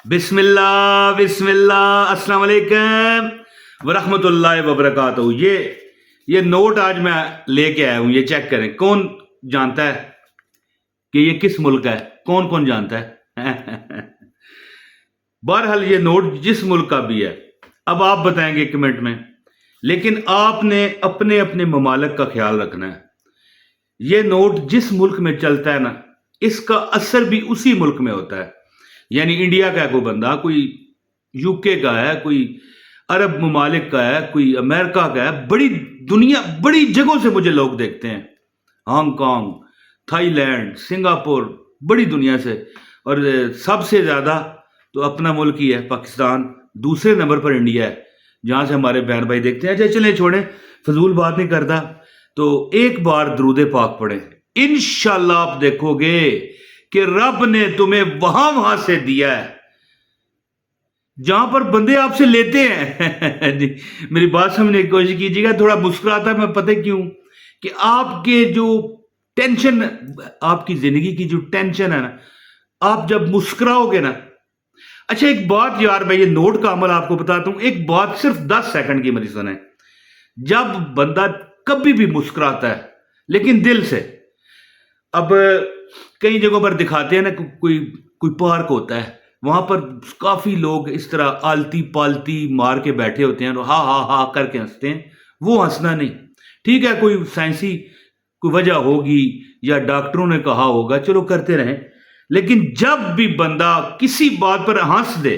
بسم اللہ السلام علیکم ورحمۃ اللہ وبرکاتہ۔ یہ نوٹ آج میں لے کے آیا ہوں، یہ چیک کریں کون جانتا ہے کہ یہ کس ملک کا ہے، کون کون جانتا ہے؟ بہرحال یہ نوٹ جس ملک کا بھی ہے، اب آپ بتائیں گے کمنٹ میں، لیکن آپ نے اپنے اپنے ممالک کا خیال رکھنا ہے۔ یہ نوٹ جس ملک میں چلتا ہے نا، اس کا اثر بھی اسی ملک میں ہوتا ہے۔ یعنی انڈیا کا ہے کوئی بندہ، کوئی یو کے کا ہے، کوئی عرب ممالک کا ہے، کوئی امریکہ کا ہے، بڑی جگہوں سے مجھے لوگ دیکھتے ہیں، Hong Kong, Thailand, Singapore, بڑی دنیا سے، اور سب سے زیادہ تو اپنا ملک ہی ہے پاکستان، دوسرے نمبر پر انڈیا ہے جہاں سے ہمارے بہن بھائی دیکھتے ہیں۔ اچھا چلیں چھوڑیں، فضول بات نہیں کرتا، تو ایک بار درود پاک پڑھیں، انشاءاللہ آپ دیکھو گے کہ رب نے تمہیں وہاں سے دیا ہے جہاں پر بندے آپ سے لیتے ہیں۔ جی میری بات سمجھنے کی کوشش کیجیے گا، تھوڑا مسکراتا میں پتہ کیوں کہ آپ کے جو ٹینشن، آپ کی زندگی کی جو ٹینشن ہے نا، آپ جب مسکراؤ گے نا۔ اچھا ایک بات یار، میں یہ نوٹ کا عمل آپ کو بتاتا ہوں، ایک بات صرف 10 سیکنڈ کی میری سنیں۔ جب بندہ کبھی بھی مسکراتا ہے لیکن دل سے، اب کئی جگہوں پر دکھاتے ہیں نا، کوئی پارک ہوتا ہے، وہاں پر کافی لوگ اس طرح آلتی پالتی مار کے بیٹھے ہوتے ہیں، ہا ہا ہا کر کے ہنستے ہیں۔ وہ ہنسنا نہیں، ٹھیک ہے، کوئی سائنسی کوئی وجہ ہوگی یا ڈاکٹروں نے کہا ہوگا، چلو کرتے رہیں، لیکن جب بھی بندہ کسی بات پر ہنس دے،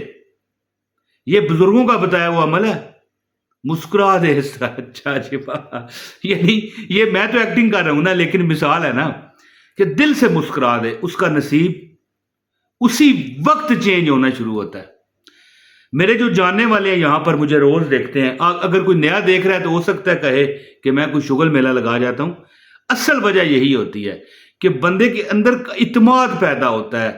یہ بزرگوں کا بتایا ہوا عمل ہے، مسکرا دے اس طرح۔ اچھا جی یعنی یہ میں تو ایکٹنگ کر رہا ہوں نا، لیکن مثال ہے نا کہ دل سے مسکرا دے، اس کا نصیب اسی وقت چینج ہونا شروع ہوتا ہے۔ میرے جو جاننے والے ہیں یہاں پر مجھے روز دیکھتے ہیں، اگر کوئی نیا دیکھ رہا ہے تو ہو سکتا ہے کہے کہ میں کوئی شغل میلہ لگا جاتا ہوں۔ اصل وجہ یہی ہوتی ہے کہ بندے کے اندر کا اعتماد پیدا ہوتا ہے،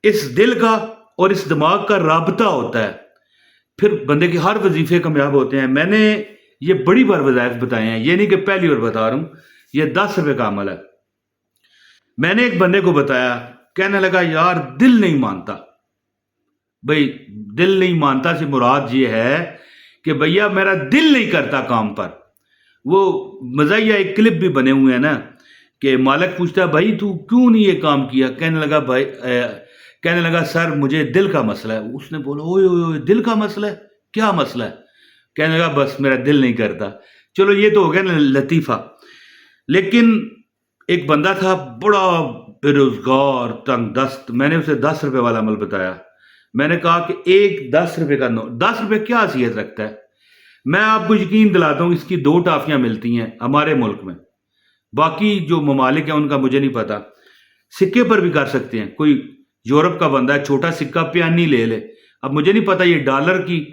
اس دل کا اور اس دماغ کا رابطہ ہوتا ہے، پھر بندے کے ہر وظیفے کامیاب ہوتے ہیں۔ میں نے یہ بڑی بار وظائف بتائے ہیں، یہ نہیں کہ پہلی بار بتا رہا ہوں، یہ 10 روپے کا عمل ہے۔ میں نے ایک بندے کو بتایا، کہنے لگا یار دل نہیں مانتا۔ بھئی دل نہیں مانتا سے مراد یہ ہے کہ بھیا میرا دل نہیں کرتا کام پر۔ وہ مزاحیہ ایک کلپ بھی بنے ہوئے ہیں نا کہ مالک پوچھتا ہے بھائی تو کیوں نہیں یہ کام کیا، کہنے لگا سر مجھے دل کا مسئلہ ہے۔ اس نے بولا اوئے اوئے اوئے دل کا مسئلہ ہے، کیا مسئلہ ہے؟ کہنے لگا بس میرا دل نہیں کرتا۔ چلو یہ تو ہو گیا نا لطیفہ، لیکن ایک بندہ تھا بڑا بے روزگار تنگ دست، میں نے اسے 10 روپے والا عمل بتایا۔ میں نے کہا کہ ایک 10 روپے کا نوٹ 10 روپے کیا حیثیت رکھتا ہے؟ میں آپ کو یقین دلاتا ہوں اس کی 2 ٹافیاں ملتی ہیں ہمارے ملک میں، باقی جو ممالک ہیں ان کا مجھے نہیں پتا۔ سکے پر بھی کر سکتے ہیں، کوئی یورپ کا بندہ ہے چھوٹا سکہ پیانی لے لے، اب مجھے نہیں پتا یہ ڈالر کی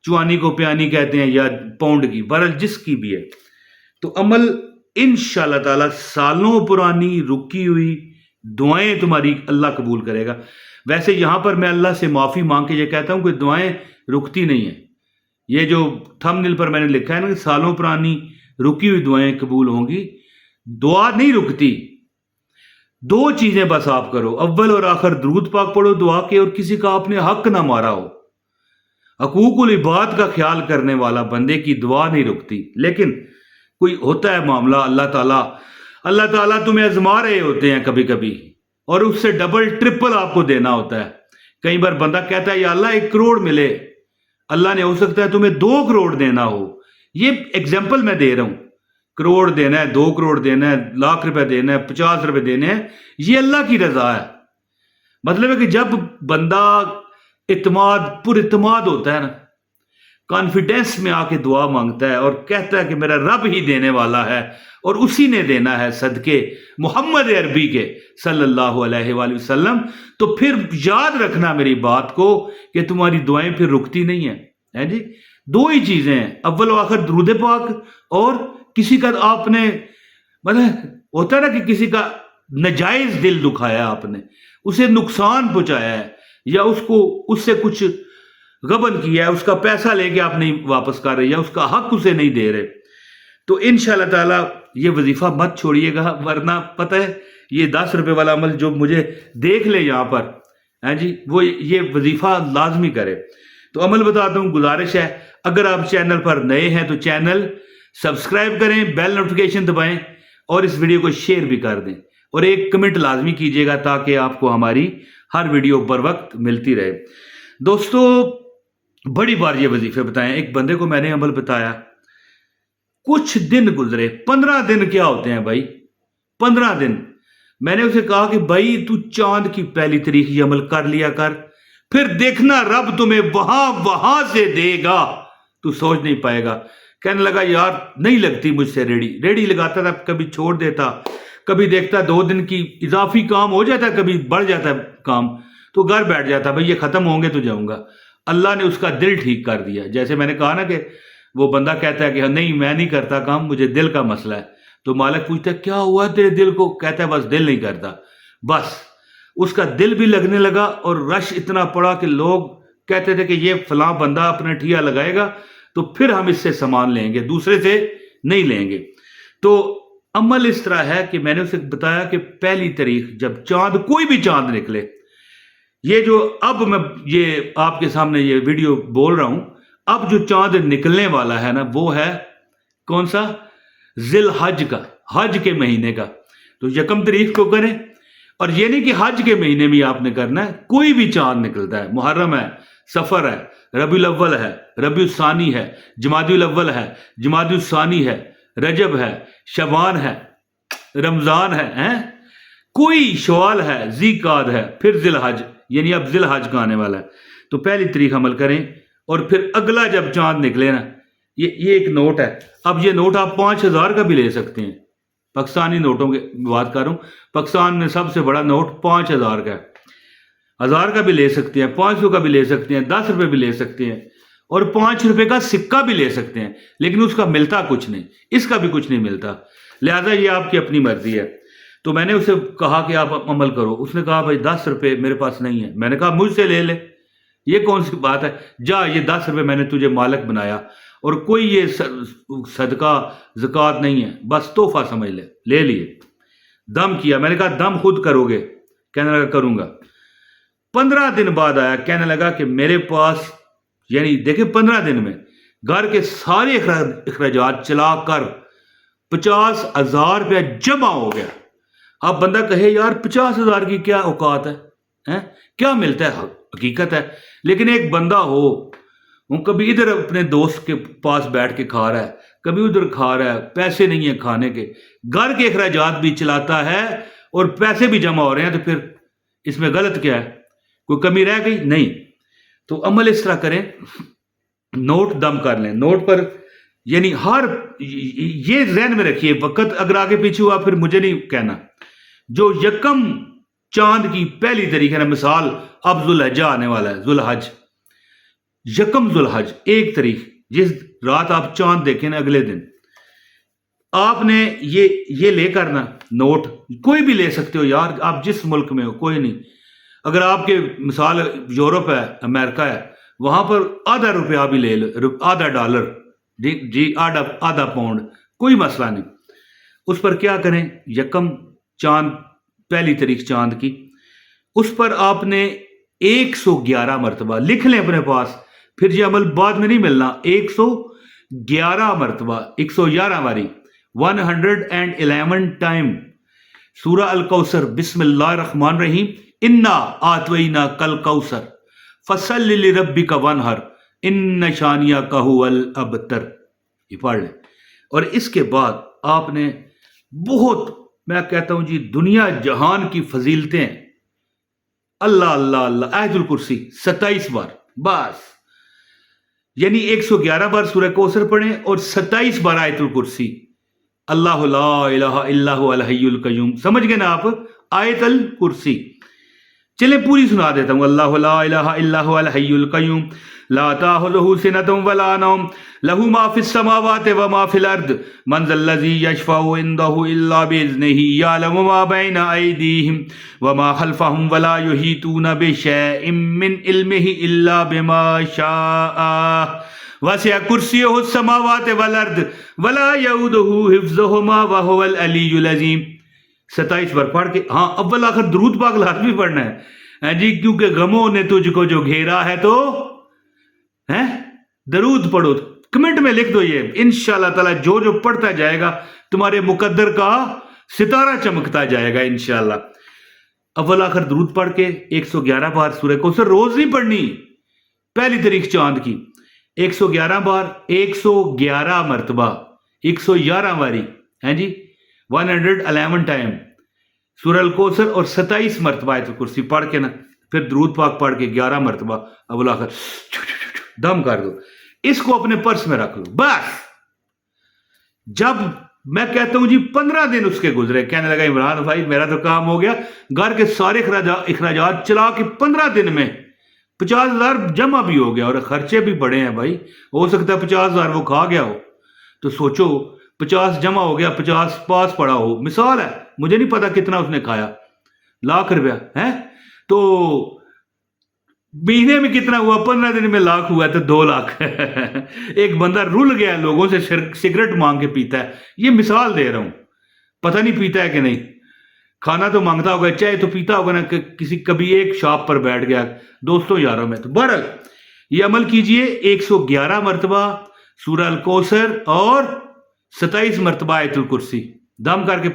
چوانی کو پیانی کہتے ہیں یا پاؤنڈ کی، بہرحال جس کی بھی ہے، تو عمل انشاءاللہ تعالی سالوں پرانی رکی ہوئی دعائیں تمہاری اللہ قبول کرے گا۔ ویسے یہاں پر میں اللہ سے معافی مانگ کے یہ کہتا ہوں کہ دعائیں رکتی نہیں ہیں، یہ جو تھم نیل پر میں نے لکھا ہے نا کہ سالوں پرانی رکی ہوئی دعائیں قبول ہوں گی، دعا نہیں رکتی۔ 2 چیزیں بس آپ کرو، اول اور آخر درود پاک پڑھو دعا کے، اور کسی کا آپ نے حق نہ مارا ہو۔ حقوق العباد کا خیال کرنے والا بندے کی دعا نہیں رکتی۔ لیکن کوئی ہوتا ہے معاملہ، اللہ تعالیٰ تمہیں آزما رہے ہوتے ہیں کبھی کبھی، اور اس سے ڈبل ٹرپل آپ کو دینا ہوتا ہے۔ کئی بار بندہ کہتا ہے یا اللہ 1 کروڑ ملے، اللہ نے ہو سکتا ہے تمہیں 2 کروڑ دینا ہو۔ یہ ایگزامپل میں دے رہا ہوں، کروڑ دینا ہے، 2 کروڑ دینا ہے، لاکھ روپے دینا ہے، 50 روپے دینے ہیں، یہ اللہ کی رضا ہے۔ مطلب ہے کہ جب بندہ پر اعتماد ہوتا ہے نا، کانفیڈنس میں آ کے دعا مانگتا ہے اور کہتا ہے کہ میرا رب ہی دینے والا ہے اور اسی نے دینا ہے صدقے محمد عربی کے صلی اللہ علیہ وآلہ وسلم، تو پھر یاد رکھنا میری بات کو کہ تمہاری دعائیں پھر رکتی نہیں ہیں جی۔ 2 ہی چیزیں ہیں، اول و آخر درود پاک، اور کسی کا آپ نے مطلب ہوتا ہے نا کہ کسی کا ناجائز دل دکھایا، آپ نے اسے نقصان پہنچایا ہے یا اس سے کچھ غبن کیا ہے، اس کا پیسہ لے کے آپ نہیں واپس کر رہے یا اس کا حق اسے نہیں دے رہے، تو انشاءاللہ تعالی یہ وظیفہ مت چھوڑیے گا، ورنہ پتہ ہے یہ 10 روپے والا عمل جو مجھے دیکھ لے یہاں پر ہاں جی، وہ یہ وظیفہ لازمی کرے۔ تو عمل بتاتا ہوں، گزارش ہے اگر آپ چینل پر نئے ہیں تو چینل سبسکرائب کریں، بیل نوٹیفیکیشن دبائیں اور اس ویڈیو کو شیئر بھی کر دیں، اور ایک کمنٹ لازمی کیجیے گا تاکہ آپ کو ہماری ہر ویڈیو بر وقت ملتی رہے۔ دوستو بڑی بار یہ وظیفے بتائیں، ایک بندے کو میں نے عمل بتایا، کچھ دن گزرے، 15 دن کیا ہوتے ہیں بھائی، 15 دن میں نے اسے کہا کہ بھائی تو چاند کی پہلی تاریخ یہ عمل کر لیا کر، پھر دیکھنا رب تمہیں وہاں سے دے گا، تو سوچ نہیں پائے گا۔ کہنے لگا یار نہیں لگتی مجھ سے ریڑھی لگاتا تھا، کبھی چھوڑ دیتا، کبھی دیکھتا 2 دن کی اضافی کام ہو جاتا ہے، کبھی بڑھ جاتا ہے کام، تو گھر بیٹھ جاتا بھائی یہ ختم ہوں گے تو جاؤں گا۔ اللہ نے اس کا دل ٹھیک کر دیا، جیسے میں نے کہا نا کہ وہ بندہ کہتا ہے کہ نہیں میں نہیں کرتا کام، مجھے دل کا مسئلہ ہے، تو مالک پوچھتا ہے کیا ہوا تیرے دل کو، کہتا ہے بس دل نہیں کرتا۔ بس اس کا دل بھی لگنے لگا، اور رش اتنا پڑا کہ لوگ کہتے تھے کہ یہ فلاں بندہ اپنا ٹھیا لگائے گا تو پھر ہم اس سے سامان لیں گے، دوسرے سے نہیں لیں گے۔ تو عمل اس طرح ہے کہ میں نے اسے بتایا کہ پہلی تاریخ جب چاند، کوئی بھی چاند نکلے، یہ جو اب میں یہ آپ کے سامنے یہ ویڈیو بول رہا ہوں، اب جو چاند نکلنے والا ہے نا وہ ہے کون سا، ذی الحج کا، حج کے مہینے کا۔ تو 1 تاریخ کو کریں، اور یہ نہیں کہ حج کے مہینے میں آپ نے کرنا ہے، کوئی بھی چاند نکلتا ہے، محرم ہے، سفر ہے، ربیع الاول ہے، ربیع الثانی ہے، جمادی الاول ہے، جمادی الثانی ہے، رجب ہے، شعبان ہے، رمضان ہے، کوئی شوال ہے، ذی قعد ہے، پھر ذی الحج، یعنی اب ذی الحج کا آنے والا ہے۔ تو پہلی تاریخ عمل کریں، اور پھر اگلا جب چاند نکلے نا، یہ ایک نوٹ ہے، اب یہ نوٹ آپ 5000 کا بھی لے سکتے ہیں، پاکستانی نوٹوں کی بات کر رہا ہوں، پاکستان میں سب سے بڑا نوٹ 5000 کا ہے، 1000 کا بھی لے سکتے ہیں، 500 کا بھی لے سکتے ہیں، 10 روپے بھی لے سکتے ہیں، اور 5 روپے کا سکہ بھی لے سکتے ہیں، لیکن اس کا ملتا کچھ نہیں، اس کا بھی کچھ نہیں ملتا، لہذا یہ آپ کی اپنی مرضی ہے۔ تو میں نے اسے کہا کہ آپ عمل کرو، اس نے کہا بھائی 10 روپے میرے پاس نہیں ہے، میں نے کہا مجھ سے لے لے، یہ کون سی بات ہے، جا یہ 10 روپے میں نے تجھے مالک بنایا، اور کوئی یہ صدقہ زکوٰۃ نہیں ہے، بس تحفہ سمجھ لے لیے، دم کیا، میں نے کہا دم خود کرو گے، کہنے لگا کروں گا۔ 15 دن بعد آیا، کہنے لگا کہ میرے پاس، یعنی دیکھیں 15 دن میں گھر کے سارے اخراجات چلا کر 50,000 روپیہ جمع ہو گیا۔ اب بندہ کہے یار 50,000 کی کیا اوقات ہے، کیا ملتا ہے، حقیقت ہے، لیکن ایک بندہ ہو، وہ کبھی ادھر اپنے دوست کے پاس بیٹھ کے کھا رہا ہے، کبھی ادھر کھا رہا ہے، پیسے نہیں ہیں کھانے کے، گھر کے اخراجات بھی چلاتا ہے اور پیسے بھی جمع ہو رہے ہیں، تو پھر اس میں غلط کیا ہے، کوئی کمی رہ گئی نہیں۔ تو عمل اس طرح کریں، نوٹ دم کر لیں، نوٹ پر یعنی ہر، یہ ذہن میں رکھیے، وقت اگر آگے پیچھے ہوا پھر مجھے نہیں کہنا، جو 1 چاند کی پہلی تاریخ ہے نا، مثال اب ذو الحجہ آنے والا ہے، ذو الحج، 1 ذو الحج 1 تاریخ، جس رات آپ چاند دیکھیں نا اگلے دن آپ نے یہ لے کرنا نوٹ، کوئی بھی لے سکتے ہو یار، آپ جس ملک میں ہو کوئی نہیں، اگر آپ کے مثال یورپ ہے، امریکہ ہے، وہاں پر آدھا روپیہ بھی لے لو، آدھا ڈالر، جی آدھا پاؤنڈ، کوئی مسئلہ نہیں۔ اس پر کیا کریں، 1 چاند پہلی تاریخ چاند کی، اس پر آپ نے 111 مرتبہ لکھ لیں اپنے پاس، پھر یہ عمل بعد میں نہیں ملنا، 111 مرتبہ، 111 باری، 111 ٹائم سورہ الکوثر، بسم اللہ الرحمن الرحیم، انا آتوینا کل کوثر فصل لربک وانحر ان شانیک هو الابتر، یہ پڑھ لیں۔ اور اس کے بعد آپ نے بہت، میں کہتا ہوں جی دنیا جہان کی فضیلتیں، اللہ اللہ اللہ، آیت الکرسی 27 بار، بس یعنی 111 بار سورہ کوثر پڑھیں اور 27 بار آیت الکرسی، اللہ لا الہ الا هو الحی القیوم، سمجھ گئے نا آپ، آیت الکرسی۔ چلیں پوری سنا دیتا ہوں، اللہ لا الہ الا هو الحی القیوم لا تأخذه سنة ولا نوم له ما في السماوات وما في الأرض من ذا الذي يشفع عنده إلا بإذنه يعلم ما بين أيديهم وما خلفهم ولا يحيطون بشيء من علمه إلا بما شاء وسع كرسيه السماوات والأرض ولا يؤوده حفظهما وهو العلي العظيم۔ 27 بار پڑھ کے، ہاں اول آخر درود پاک لازمی پڑھنا ہے، ہاں جی، کیونکہ غموں نے تجھ کو جو گھیرا ہے تو ہیں درود پڑھو. کمنٹ میں لکھ دو یہ، انشاءاللہ تعالی جو جو پڑھتا جائے گا تمہارے مقدر کا ستارہ چمکتا جائے گا انشاءاللہ. اول آخر درود پڑھ کے 111 بار سورہ کوثر روز نہیں پڑھنی، پہلی تاریخ چاند کی 111 بار، 111 مرتبہ، 111 واری، ہیں جی 111 ٹائم سورہ الکوثر، اور 27 مرتبہ آیت الکرسی پڑھ کے نا پھر درود پاک پڑھ کے 11 مرتبہ اول آخر دم کر دو. اس کو اپنے پرس میں رکھ لو. بس جب میں کہتا ہوں جی 15 دن اس کے گزرے، کہنے لگا عمران بھائی میرا تو کام ہو گیا، گھر کے سارے اخراجات چلا کے 15 دن میں 50,000 جمع بھی ہو گیا، اور خرچے بھی بڑے ہیں بھائی، ہو سکتا ہے 50,000 وہ کھا گیا ہو. تو سوچو 50 جمع ہو گیا، 50 پاس پڑا ہو، مثال ہے، مجھے نہیں پتا کتنا اس نے کھایا، لاکھ روپیہ ہے. تو مہینے میں کتنا ہوا؟ 15 دن میں لاکھ ہوا تو 2 لاکھ. ایک بندہ رل گیا لوگوں سے سگریٹ مانگ کے پیتا ہے، یہ مثال دے رہا ہوں، پتہ نہیں پیتا ہے کہ نہیں، کھانا تو مانگتا ہوگا، چائے تو پیتا ہوگا نا، کبھی ایک شاپ پر بیٹھ گیا دوستوں یاروں میں. تو بہرحال یہ عمل کیجئے، 111 مرتبہ سورہ الکوثر اور 27 مرتبہ آیت الکرسی دم کر کے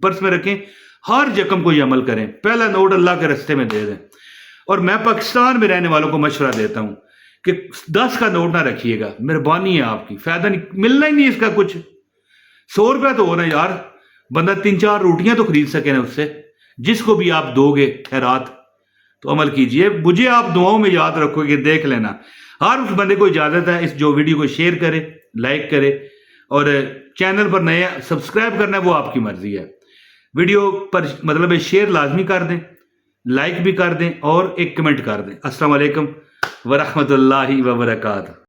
پرس میں رکھیں. ہر یکم کو یہ عمل کریں، پہلا نوٹ اللہ کے رستے میں دے دیں. اور میں پاکستان میں رہنے والوں کو مشورہ دیتا ہوں کہ 10 کا نوٹ نہ رکھیے گا، مہربانی ہے آپ کی، فائدہ نہیں، ملنا ہی نہیں اس کا کچھ. 100 روپیہ تو ہونا یار، بندہ 3-4 روٹیاں تو خرید سکے نا اس سے. جس کو بھی آپ دو گے خیرات تو عمل کیجئے. مجھے آپ دعاؤں میں یاد رکھو گے، دیکھ لینا. ہر اس بندے کو اجازت ہے اس جو ویڈیو کو شیئر کرے، لائک کرے، اور چینل پر نئے سبسکرائب کرنا ہے وہ آپ کی مرضی ہے. ویڈیو پر مطلب شیئر لازمی کر دیں، لائک بھی کر دیں، اور ایک کمنٹ کر دیں. السلام علیکم ورحمۃ اللہ وبرکاتہ.